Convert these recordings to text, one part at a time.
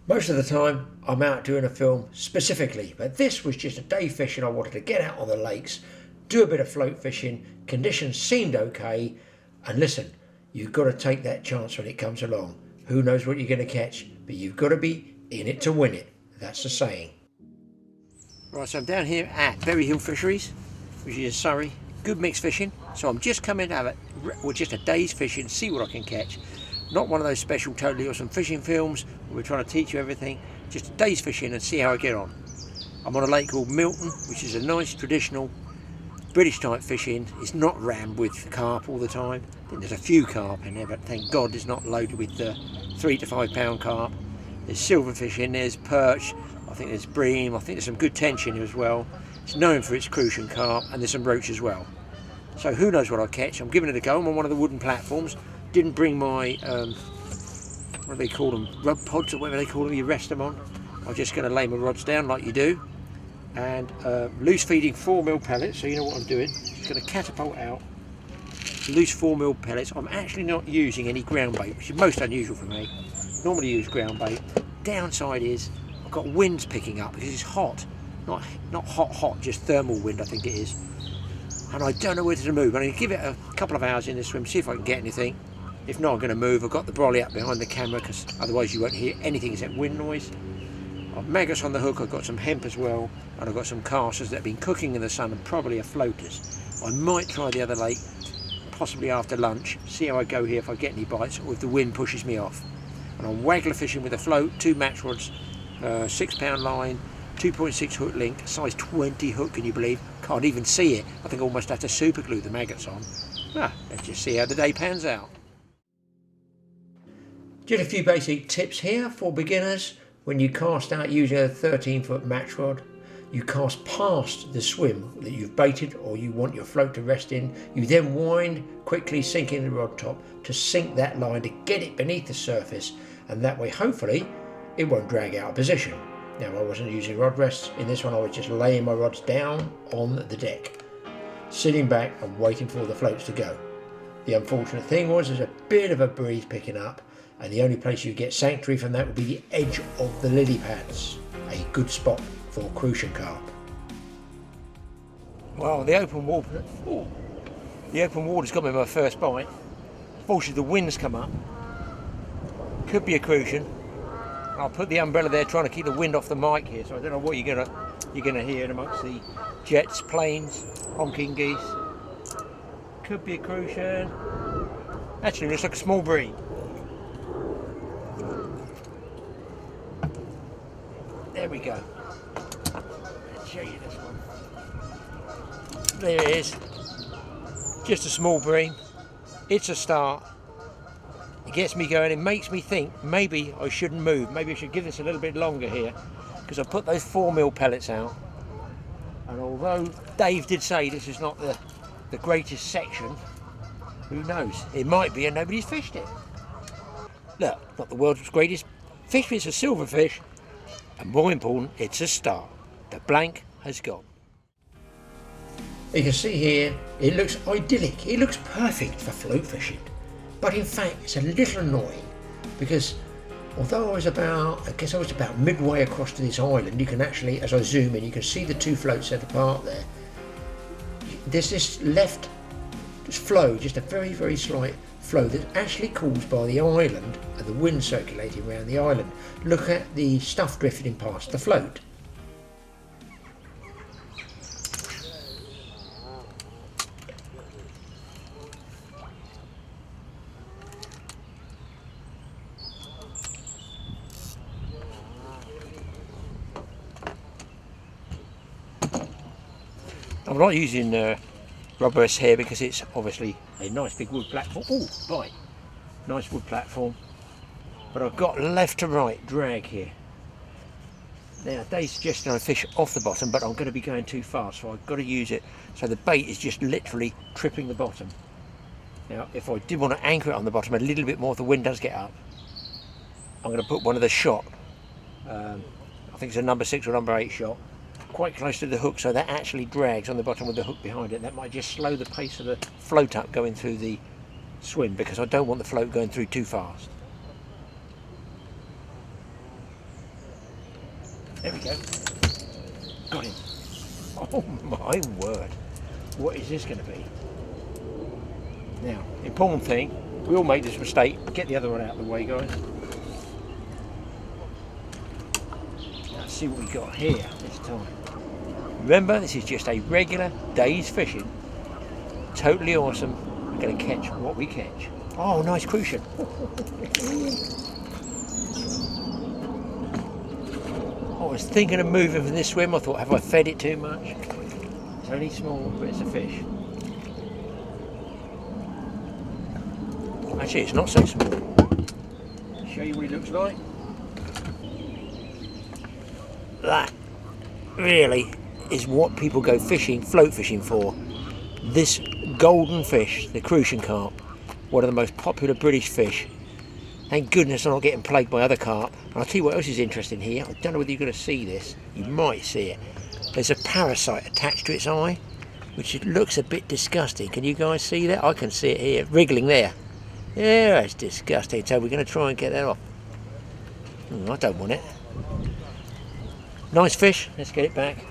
Most of the time I'm out doing a film specifically, but this was just a day fishing. I wanted to get out on the lakes, do a bit of float fishing, conditions seemed okay, and listen, you've got to take that chance when it comes along. Who knows what you're going to catch, but you've got to be in it to win it. That's the saying. Right, so I'm down here at Berry Hill Fisheries, which is Surrey. Good mixed fishing, so I'm just coming to have it, or just a day's fishing, see what I can catch. Not one of those special totally awesome fishing films where we're trying to teach you everything, just a day's fishing and see how I get on. I'm on a lake called Milton, which is a nice traditional British type fishing. It's not rammed with carp all the time. I think there's a few carp in there, but thank God it's not loaded with 3 to 5 pound carp. There's silverfish in there, there's perch, I think there's bream, I think there's some good tench in here as well. It's known for its crucian carp, and there's some roach as well. So who knows what I'll catch. I'm giving it a go. I'm on one of the wooden platforms. Didn't bring my, what do they call them, rub pods or whatever they call them, you rest them on. I'm just going to lay my rods down like you do. And loose feeding 4mm pellets, so you know what I'm doing. Just going to catapult out loose 4mm pellets. I'm actually not using any ground bait, which is most unusual for me. Normally use ground bait. Downside is I've got winds picking up because it's hot. Not hot, just thermal wind I think it is. And I don't know whether to move. I'm going to give it a couple of hours in the swim, see if I can get anything. If not, I'm going to move. I've got the brolly up behind the camera because otherwise you won't hear anything except wind noise. I've maggots on the hook, I've got some hemp as well, and I've got some casters that have been cooking in the sun and probably are floaters. I might try the other lake, possibly after lunch, see how I go here if I get any bites or if the wind pushes me off. And I'm waggler fishing with a float, 2 match rods, 6 pound line, 2.6 hook link, size 20 hook, can you believe? Can't even see it. I think I almost have to super glue the maggots on. Let's just see how the day pans out. Just a few basic tips here for beginners. When you cast out using a 13-foot match rod, you cast past the swim that you've baited or you want your float to rest in. You then wind, quickly sinking the rod top to sink that line to get it beneath the surface, and that way hopefully it won't drag out of position. Now I wasn't using rod rests in this one, I was just laying my rods down on the deck, sitting back and waiting for the floats to go. The unfortunate thing was there's a bit of a breeze picking up, and the only place you get sanctuary from that would be the edge of the lily pads, a good spot for crucian carp. Well, the open water's got me my first bite. Fortunately the wind's come up, could be a crucian. I'll put the umbrella there trying to keep the wind off the mic here, so I don't know what you're gonna hear amongst the jets, planes, honking geese. Could be a crucian. Actually, looks like a small bream. There we go. Let's show you this one. There it is. Just a small bream. It's a start. It gets me going. It makes me think maybe I shouldn't move. Maybe I should give this a little bit longer here because I put those 4mm pellets out. And although Dave did say this is not the greatest section, who knows? It might be and nobody's fished it. Look, not the world's greatest fish, it's a silverfish. And more important, it's a start. The blank has gone. You can see here, it looks idyllic. It looks perfect for float fishing. But in fact, it's a little annoying because although I was about midway across to this island, you can actually, as I zoom in, you can see the 2 floats set apart there. There's this left flow, just a very, very slight flow that's actually caused by the island and the wind circulating around the island. Look at the stuff drifting past the float. I'm not using rod rests here because it's obviously a nice big wood platform. Oh, bite! Nice wood platform. But I've got left to right drag here. Now, Dave's suggesting I fish off the bottom, but I'm going to be going too fast, so I've got to use it so the bait is just literally tripping the bottom. Now, if I did want to anchor it on the bottom a little bit more, if the wind does get up, I'm going to put one of the shot. I think it's a number 6 or number 8 shot. Quite close to the hook, so that actually drags on the bottom with the hook behind it. That might just slow the pace of the float up going through the swim because I don't want the float going through too fast. There we go. Got him. Oh my word. What is this going to be? Now, important thing, we all make this mistake. Get the other one out of the way, guys. Let's see what we got here this time. Remember, this is just a regular day's fishing. Totally awesome. We're going to catch what we catch. Oh, nice crucian. I was thinking of moving from this swim. I thought, have I fed it too much? It's only small, but it's a fish. Actually, it's not so small. I'll show you what he looks like. That really is what people go fishing, float fishing for. This golden fish, the crucian carp, one of the most popular British fish. Thank goodness I'm not getting plagued by other carp. And I'll tell you what else is interesting here. I don't know whether you're going to see this. You might see it. There's a parasite attached to its eye, which looks a bit disgusting. Can you guys see that? I can see it here, wriggling there. Yeah, it's disgusting. So we're going to try and get that off. I don't want it. Nice fish. Let's get it back.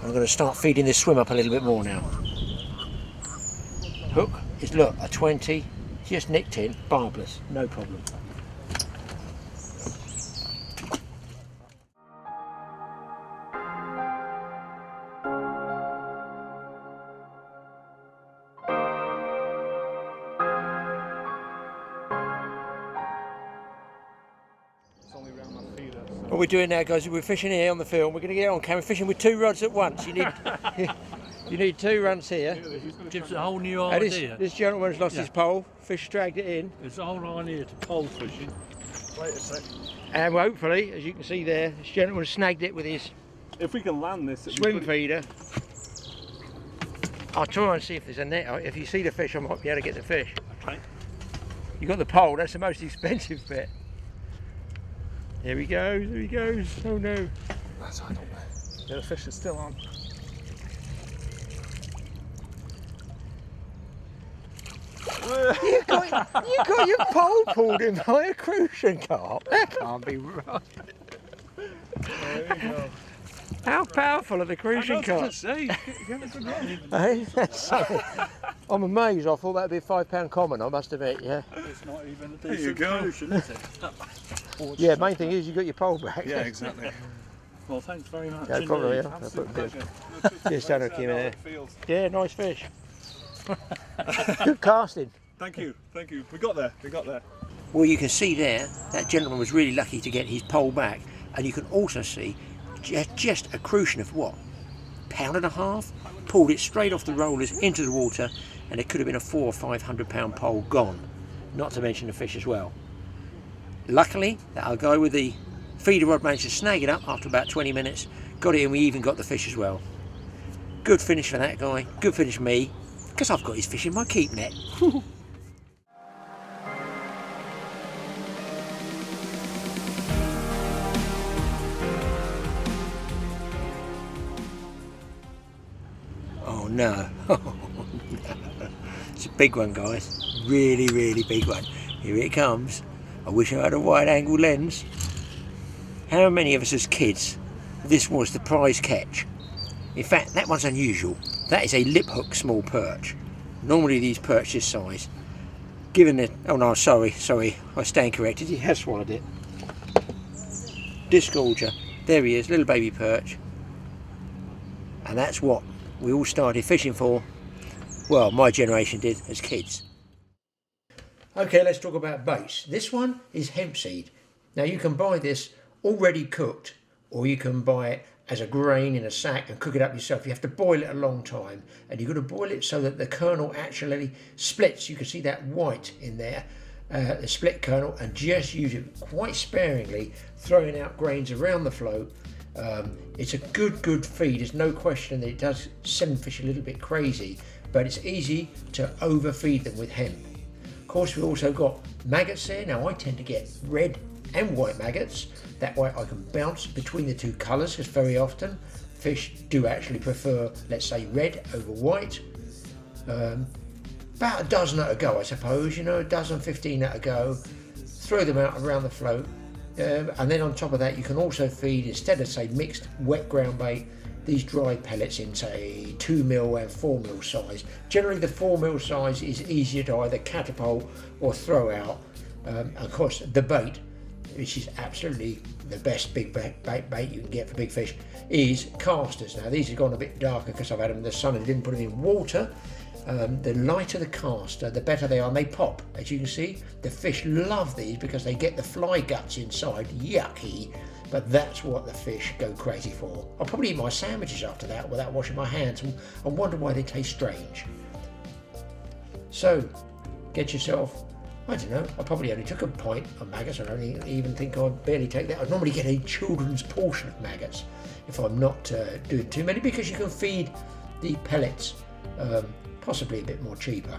I'm going to start feeding this swim up a little bit more now. Hook is, look, a 20. Just nicked in. Barbless. No problem. What we're doing now, guys, we're fishing here on the film. We're going to get on camera fishing with 2 rods at once. You need you need 2 runs here. Gives a whole new idea. This gentleman's lost his pole. Fish dragged it in. It's a whole idea to pole fishing. Wait a sec. And hopefully, as you can see there, this gentleman snagged it with his If we can land this, swim feeder. I'll try and see if there's a net. If you see the fish, I might be able to get the fish. Okay. You got the pole. That's the most expensive bit. There he goes, there he goes. Oh no. That's I don't know. Yeah, the fish is still on. You got your pole pulled in by a crucian carp. That can't be right. There you go. How powerful are the crucian carps? Say, Hey, that's something. I'm amazed. I thought that'd be a £5 common, I must admit, yeah. it's not even a There you decent go. crucian, is it? Yeah, main thing is you got your pole back. Yeah, exactly. Well, thanks very much. No problem, indeed. yeah. Absolute pleasure. Just don't look in there. Feels. Yeah, nice fish. Good casting. Thank you, thank you. We got there, we got there. Well, you can see there, that gentleman was really lucky to get his pole back. And you can also see just a crucian of what? £1.5? Pulled it straight off the rollers into the water, and it could have been a £400 or £500 pole gone. Not to mention the fish as well. Luckily, that guy with the feeder rod managed to snag it up after about 20 minutes. Got it, and we even got the fish as well. Good finish for that guy. Good finish for me, because I've got his fish in my keep net. Oh no. It's a big one, guys. Really, really big one. Here it comes. I wish I had a wide angle lens. How many of us as kids, this was the prize catch? In fact, that one's unusual. That is a lip hook small perch. Normally these perch this size. Given it, oh no, sorry, I stand corrected. He has swallowed it. Disc gorger. There he is, little baby perch. And that's what we all started fishing for. Well, my generation did as kids. Okay, let's talk about baits. This one is hemp seed. Now you can buy this already cooked, or you can buy it as a grain in a sack and cook it up yourself. You have to boil it a long time, and you've got to boil it so that the kernel actually splits. You can see that white in there, the split kernel, and just use it quite sparingly, throwing out grains around the float. It's a good feed. There's no question that it does send fish a little bit crazy, but it's easy to overfeed them with hemp. Of course, we've also got maggots there. Now I tend to get red and white maggots. That way I can bounce between the 2 colours, because very often fish do actually prefer, let's say, red over white. About a dozen at a go, I suppose, you know, a dozen, 15 at a go. Throw them out around the float, And then on top of that, you can also feed, instead of say mixed wet ground bait, these dry pellets in say 2mm and 4mm size. Generally the 4mm size is easier to either catapult or throw out. Of course the bait, which is absolutely the best big bait you can get for big fish, is casters. Now these have gone a bit darker because I've had them in the sun and didn't put them in water. The lighter the caster, the better they are, and they pop. As you can see, the fish love these because they get the fly guts inside. Yucky, but that's what the fish go crazy for. I'll probably eat my sandwiches after that without washing my hands and wonder why they taste strange. So get yourself, I don't know, I probably only took a pint of maggots. I don't even think I'd barely take that. I'd normally get a children's portion of maggots if I'm not doing too many, because you can feed the pellets possibly a bit more cheaper.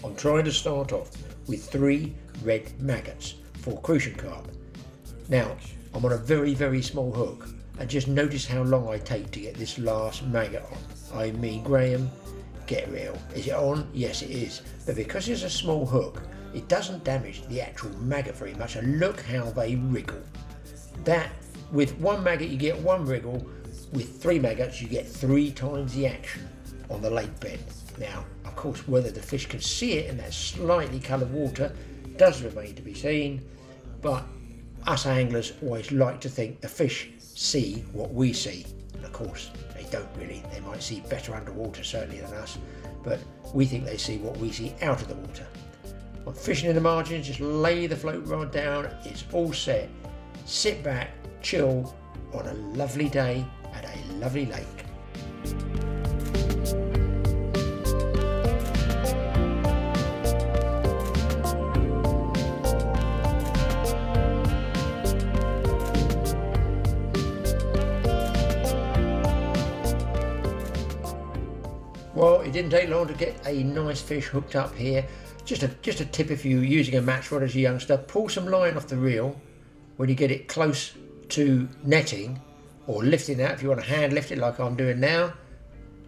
I'm trying to start off with 3 red maggots for crucian carp. Now I'm on a very, very small hook, and just notice how long I take to get this last maggot on. I mean, Graeme, get real. Is it on? Yes it is, but because it's a small hook, it doesn't damage the actual maggot very much, and look how they wriggle. That, with 1 maggot you get 1 wriggle, with 3 maggots you get 3 times the action on the lake bed. Now of course whether the fish can see it in that slightly coloured water does remain to be seen, but us anglers always like to think the fish see what we see, and of course they don't really. They might see better underwater certainly than us, but we think they see what we see out of the water. I'm fishing in the margins, just lay the float rod down, it's all set. Sit back, chill on a lovely day at a lovely lake. Well, it didn't take long to get a nice fish hooked up here. Just a tip, if you're using a match rod as a youngster, pull some line off the reel when you get it close to netting, or lifting out if you want to hand lift it like I'm doing now.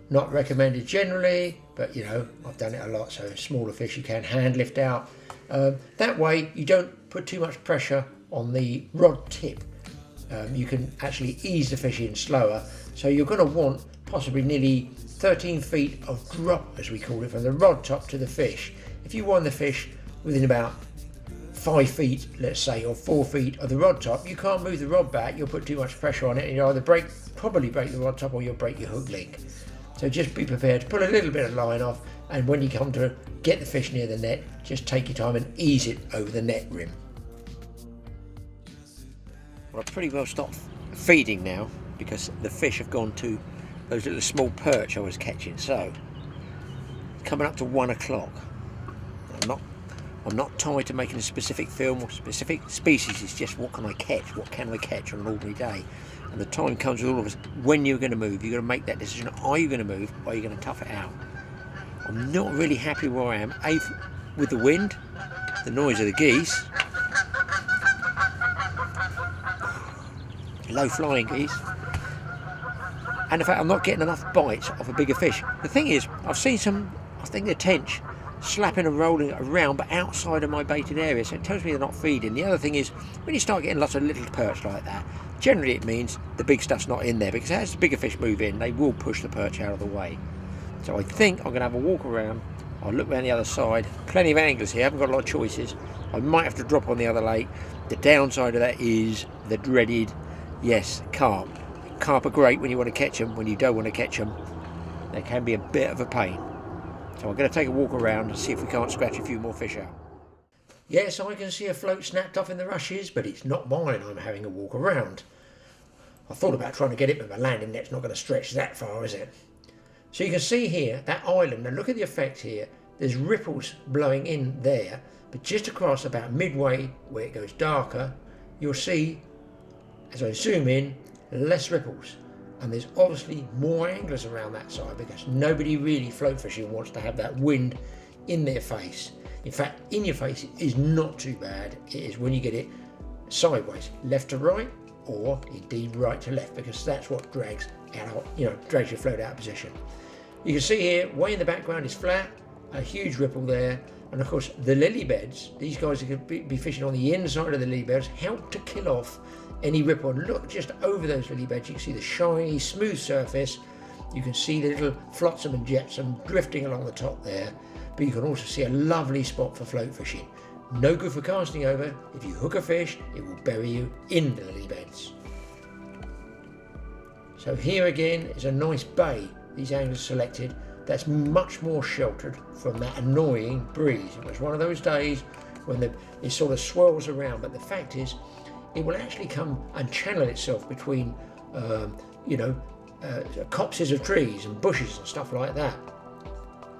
Not recommended generally, but you know, I've done it a lot, so smaller fish you can hand lift out. That way you don't put too much pressure on the rod tip. You can actually ease the fish in slower, so you're going to want possibly nearly 13 feet of drop, as we call it, from the rod top to the fish. If you want the fish within about 5 feet, let's say, or 4 feet of the rod top, you can't move the rod back. You'll put too much pressure on it, and you'll either probably break the rod top, or you'll break your hook link. So just be prepared to pull a little bit of line off, and when you come to get the fish near the net, just take your time and ease it over the net rim. Well, I've pretty well stopped feeding now because the fish have gone to those little small perch I was catching. So coming up to 1 o'clock. I'm not tied to making a specific film or specific species. It's just what can I catch? What can I catch on an ordinary day? And the time comes with all of us when you're going to move. You're going to make that decision. Are you going to move, or are you going to tough it out? I'm not really happy where I am. A, with the wind, the noise of the geese, low flying geese, and in fact I'm not getting enough bites of a bigger fish. The thing is, I've seen some, I think they're tench, slapping and rolling around, but outside of my baited area, so it tells me they're not feeding. The other thing is, when you start getting lots of little perch like that, generally it means the big stuff's not in there, because as the bigger fish move in, they will push the perch out of the way. So I think I'm going to have a walk around. I'll look around the other side. Plenty of anglers here, I haven't got a lot of choices. I might have to drop on the other lake. The downside of that is the dreaded, yes, carp. Carp are great when you want to catch them. When you don't want to catch them, they can be a bit of a pain. So I'm going to take a walk around and see if we can't scratch a few more fish out. Yes, I can see a float snapped off in the rushes, but it's not mine. I'm having a walk around. I thought about trying to get it, but my landing net's not going to stretch that far, is it? So you can see here, that island, and look at the effect here. There's ripples blowing in there, but just across about midway where it goes darker, you'll see, as I zoom in, less ripples. And there's obviously more anglers around that side, because nobody really float fishing wants to have that wind in their face. In fact, in your face is not too bad. It is when you get it sideways, left to right, or indeed right to left, because that's what drags out, drags your float out of position. You can see here, way in the background is flat, a huge ripple there, And of course the lily beds, these guys are going to be fishing on the inside of the lily beds, help to kill off any ripple. And look just over those lily beds, you can see the shiny smooth surface, you can see the little flotsam and jetsam drifting along the top there, but you can also see a lovely spot for float fishing. No good for casting over. If you hook a fish, it will bury you in the lily beds. So here again is a nice bay these anglers selected that's much more sheltered from that annoying breeze. It was one of those days when it sort of swirls around, but the fact is it will actually come and channel itself between copses of trees and bushes and stuff like that.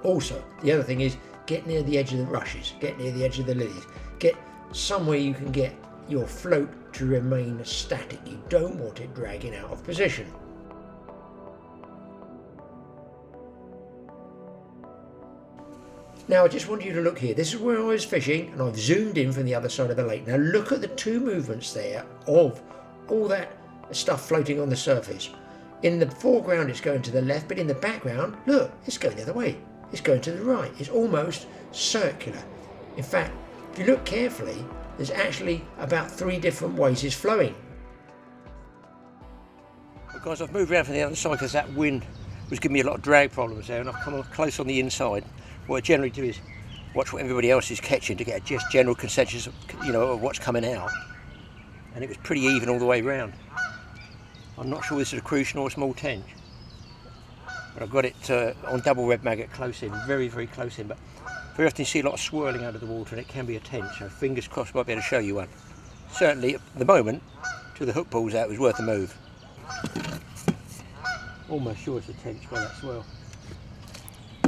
Also, the other thing is get near the edge of the rushes, get near the edge of the lilies, get somewhere you can get your float to remain static. You don't want it dragging out of position. Now I just want you to look here. This is where I was fishing and I've zoomed in from the other side of the lake. Now look at the two movements there of all that stuff floating on the surface. In the foreground it's going to the left, but in the background, look, it's going the other way. It's going to the right. It's almost circular. In fact, if you look carefully, there's actually about 3 different ways it's flowing. Guys, I've moved around from the other side because that wind was giving me a lot of drag problems there, and I've come close on the inside. What I generally do is watch what everybody else is catching to get a just general consensus, of what's coming out. And it was pretty even all the way round. I'm not sure this is a crucian or a small tench, but I've got it on double red maggot close in, very, very close in. But very often you see a lot of swirling under the water, and it can be a tench. So fingers crossed, I might be able to show you one. Certainly, at the moment, till the hook pulls out, it was worth a move. Almost sure it's a tench by that swirl.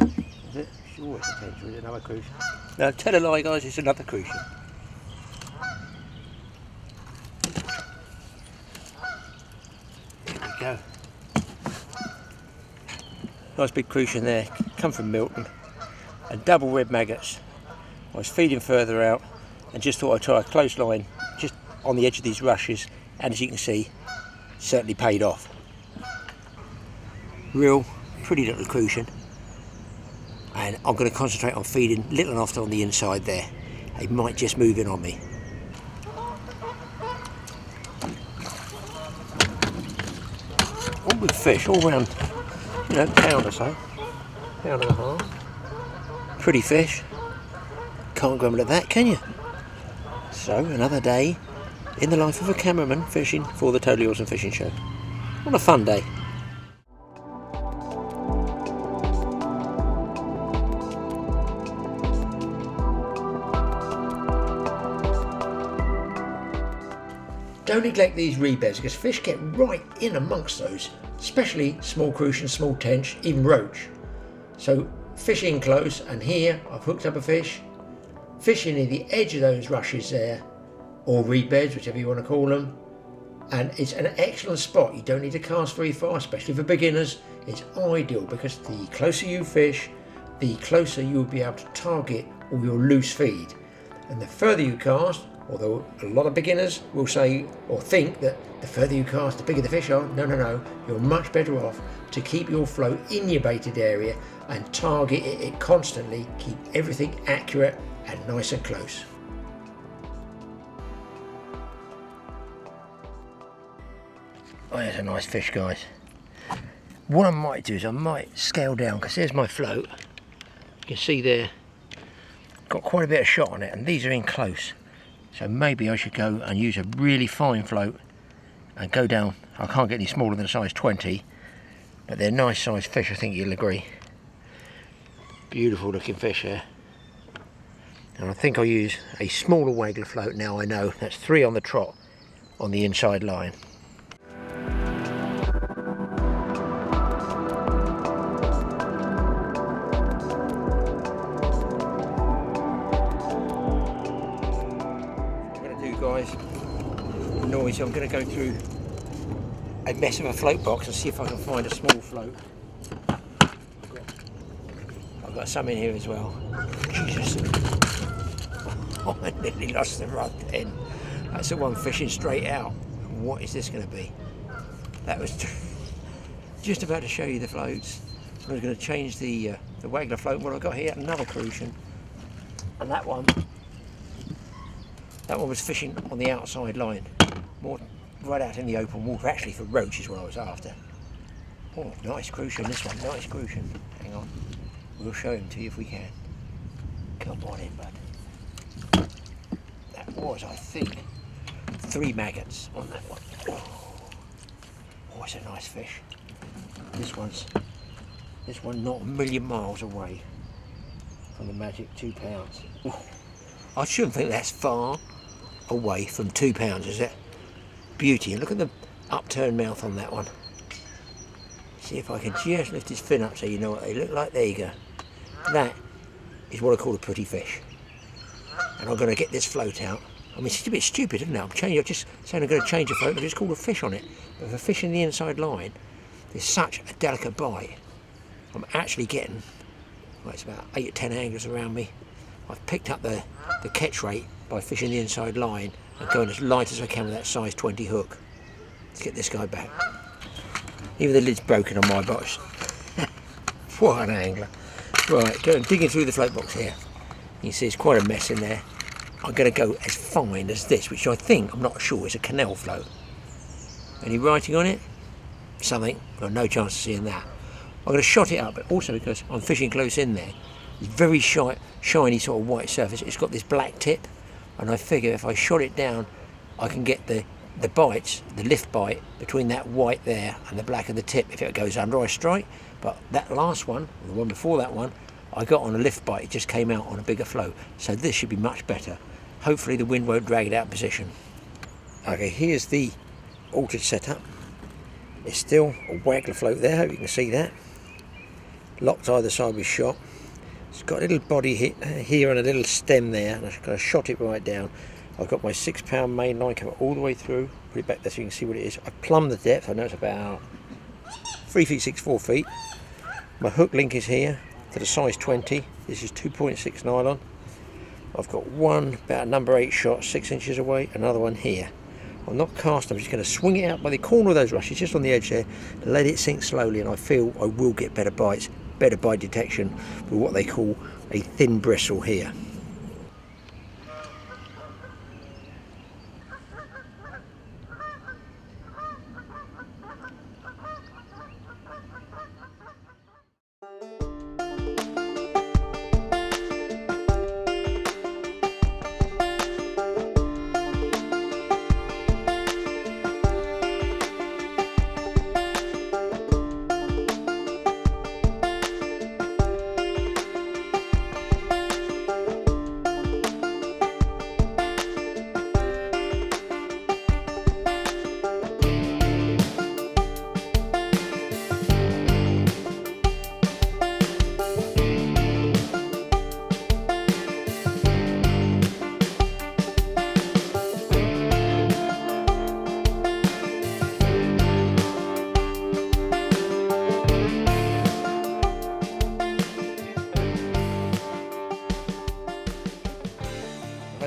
Is it? Sure it's a tench, or is it another crucian? No, tell a lie, guys, it's another crucian. There we go. Nice big crucian there, come from Milton. And double red maggots. I was feeding further out and just thought I'd try a close line just on the edge of these rushes, and as you can see, certainly paid off. Real pretty little crucian, and I'm going to concentrate on feeding little and often on the inside there. They might just move in on me. All good fish, all round, pound or so, pound and a half. Pretty fish, can't grumble at that, can you? So another day in the life of a cameraman fishing for the Totally Awesome Fishing Show. What a fun day. Don't neglect these reed beds because fish get right in amongst those, especially small crucian, small tench, even roach. So fish in close, and here I've hooked up a fish, fishing near the edge of those rushes there, or reed beds, whichever you want to call them, and it's an excellent spot. You don't need to cast very far, especially for beginners. It's ideal because the closer you fish, the closer you'll be able to target all your loose feed, and the further you cast, although a lot of beginners will say or think that the further you cast, the bigger the fish are. No. You're much better off to keep your float in your baited area and target it constantly. Keep everything accurate and nice and close. Oh, there's a nice fish, guys. What I might do is I might scale down, because here's my float. You can see there, got quite a bit of shot on it, and these are in close. So maybe I should go and use a really fine float and go down. I can't get any smaller than a size 20, but they're nice sized fish, I think you'll agree. Beautiful looking fish here. And I think I'll use a smaller waggler float now. I know that's 3 on the trot on the inside line. Guys, noisy. I'm going to go through a mess of a float box and see if I can find a small float. I've got some in here as well. Jesus. Oh, I nearly lost the rod then. That's the one fishing straight out. What is this going to be? That was just about to show you the floats. I was going to change the waggler float. What I've got here, another crucian. And that one was fishing on the outside line, more right out in the open water, actually for roach is what I was after. Oh, nice crucian this one, nice crucian. Hang on, we'll show him to you if we can. Come on in, bud. That was, I think, 3 maggots on that one. Oh, it's a nice fish. This one not a million miles away from the magic 2 pounds. Ooh, I shouldn't think that's far away from 2 pounds, is it? Beauty, and look at the upturned mouth on that one. See if I can just lift his fin up so you know what they look like. There you go. That is what I call a pretty fish. And I'm going to get this float out. I mean, it's a bit stupid, isn't it? I'm just saying I'm going to change a float, but it's called a fish on it. But for fishing the inside line, there's such a delicate bite. I'm actually getting, well, it's about 8 or 10 anglers around me. I've picked up the catch rate by fishing the inside line and going as light as I can with that size 20 hook. Let's get this guy back. Even the lid's broken on my box. What an angler. Right, going digging through the float box here. You can see it's quite a mess in there. I'm going to go as fine as this, which I think, I'm not sure, is a canal float. Any writing on it? Something. Got no chance of seeing that. I'm going to shot it up, but also because I'm fishing close in there. It's very shiny sort of white surface. It's got this black tip, and I figure if I shot it down, I can get the bites, the lift bite, between that white there and the black of the tip. If it goes under, I strike. But that last one, the one before that one, I got on a lift bite. It just came out on a bigger float. So this should be much better. Hopefully the wind won't drag it out of position. Okay, here's the altered setup. It's still a waggler float there, hope you can see that. Locked either side with shot. It's got a little body hit here and a little stem there, and I've kind of shot it right down. I've got my 6 pound main line cover all the way through. Put it back there so you can see what it is. I plumbed the depth. I know it's about 3 feet 6, 4 feet. My hook link is here to the size 20. This is 2.6 nylon. I've got one about a number 8 shot 6 inches away, another one here. I'm not casting, I'm just going to swing it out by the corner of those rushes, just on the edge there, let it sink slowly, and I feel I will get better bites, better bite detection with what they call a thin bristle here.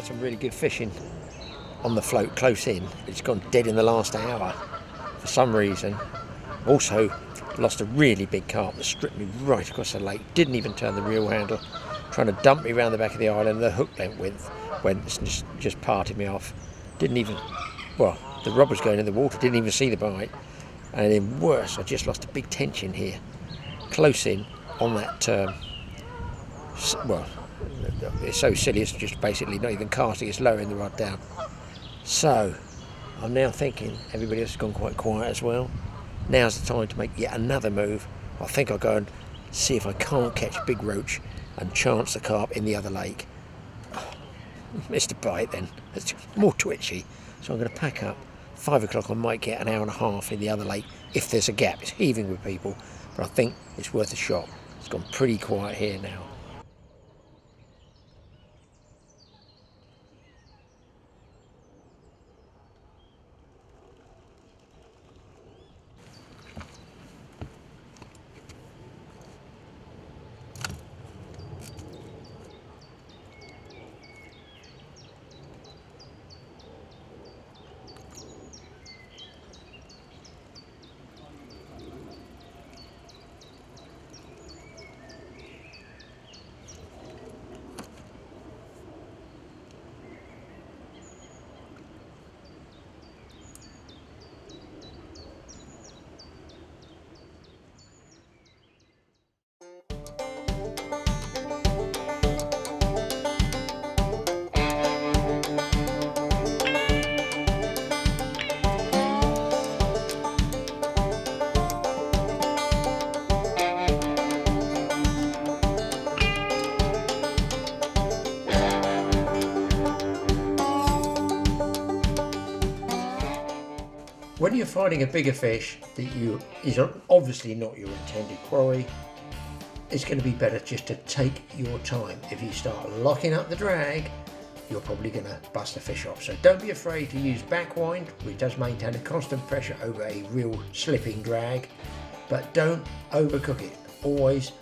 Some really good fishing on the float close in. It's gone dead in the last hour for some reason. Also lost a really big carp that stripped me right across the lake. Didn't even turn the reel handle, trying to dump me around the back of the island. The hook length went just parted me off. Didn't even, well, the rod was going in the water, didn't even see the bite. And then worse, I just lost a big tension here close in on that well, it's so silly, it's just basically not even casting, it's lowering the rod down. So I'm now thinking everybody else has gone quite quiet as well. Now's the time to make yet another move. I think I'll go and see if I can't catch a big roach and chance the carp in the other lake. Missed a bite then, it's more twitchy. So I'm going to pack up. 5 o'clock I might get an hour and a half in the other lake if there's a gap. It's heaving with people, but I think it's worth a shot. It's gone pretty quiet here now. When you're finding a bigger fish that is obviously not your intended quarry, it's going to be better just to take your time. If you start locking up the drag, you're probably going to bust the fish off. So don't be afraid to use backwind, which does maintain a constant pressure over a real slipping drag, but don't overcook it. Always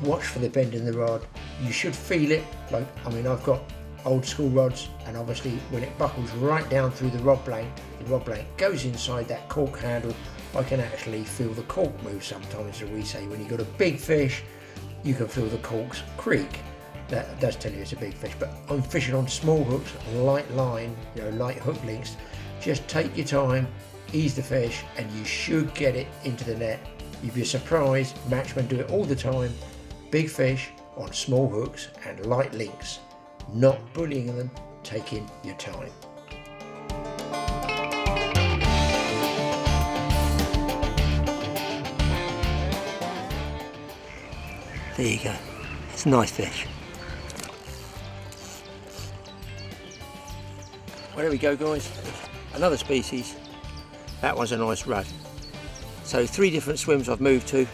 watch for the bend in the rod. You should feel it. Like, I mean, I've got old school rods, and obviously when it buckles right down through the rod blank goes inside that cork handle. I can actually feel the cork move sometimes, as we say. When you've got a big fish, you can feel the corks creak. That does tell you it's a big fish. But I'm fishing on small hooks, light line, light hook lengths. Just take your time, ease the fish, and you should get it into the net. You'd be surprised, matchmen do it all the time. Big fish on small hooks and light links. Not bullying them, taking your time. There you go. It's a nice fish. Well, there we go, guys. Another species. That one's a nice rudd. So 3 different swims I've moved to,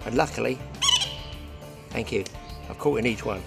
and luckily, thank you, I've caught in each one.